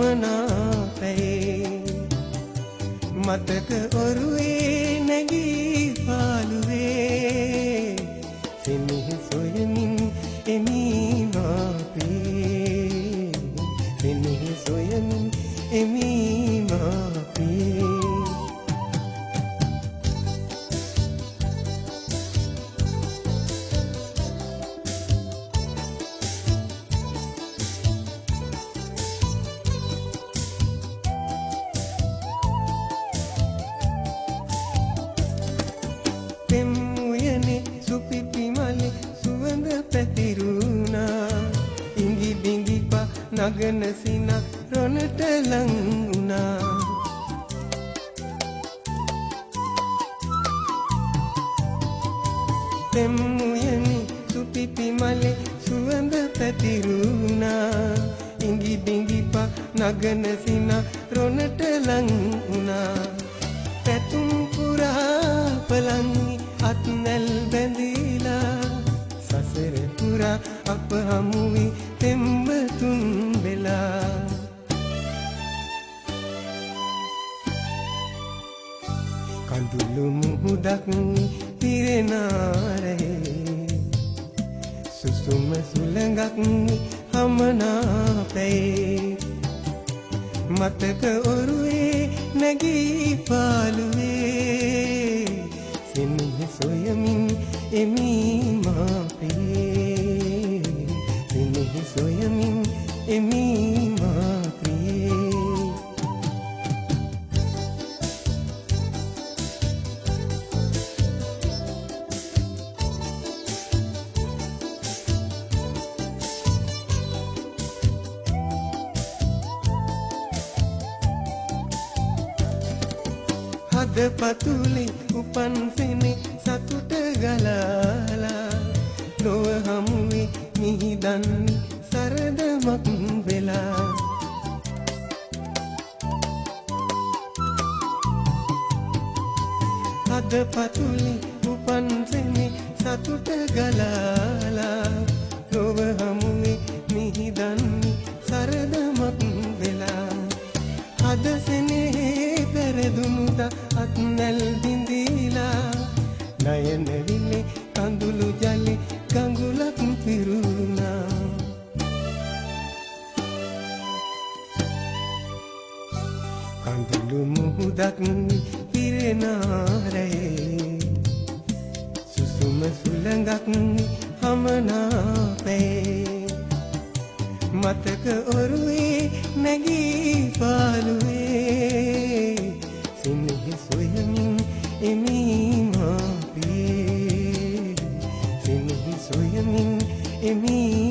අමනාපයේ මතක ඔරුවේ නැගී පාළුවේ සෙනෙහ සොයමින් එමී මාපේ සෙනෙහ සොයමින් එමී මාපේ පෙම්මුයනේ සුපිපි මලේ සුවඳ පැතිරුණා ඉඟි බිඟි පා නගන සින රොනට ලං වුණා පෙම්මුයනේ සුපිපි මලේ සුවඳ පැතිරුණා ඉඟි බිඟි පා නගන සින රොනට ලං වුණා පැතුම් පුරා පලංගි අත්නැල් බැඳීලා සසර පුරා අප හමුවී තෙම්බතුන් වෙලා කඳුළු මුහුදක් පිරෙනාරේ සුසුම සුළඟක් හමනාපේ මතක ඔරුවේ නැගී පාළුවේ සෙනෙහ සොයමින් එමී මාපේ සෙනෙහ සොයමින් එමී මාපේ හද පතුලේ උපන් සෙනෙ සතුට ගලාලා ලොව හමුවේ මිහිදන් සරදමක් වෙලා හද පතුලේ උපන් සෙනෙ සතුට ගලාලා ලොව හමුවේ මිහිදන් සරදමක් වෙලා හද සෙනෙහි පෙරදුනුද අත්නැල් බිඳීලා නයන විලේ කඳුළු ජලේ ගඟුලක් පිරුණා කඳුළු මුහුදක් පිරෙනාරේ සුසුම සුළඟක් හමනාපේ මතක ඔරුවේ නැගී පාළුවේ සෙනෙහ සොයමින් එමී මාපේ සෙනෙහ සොයමින් එමී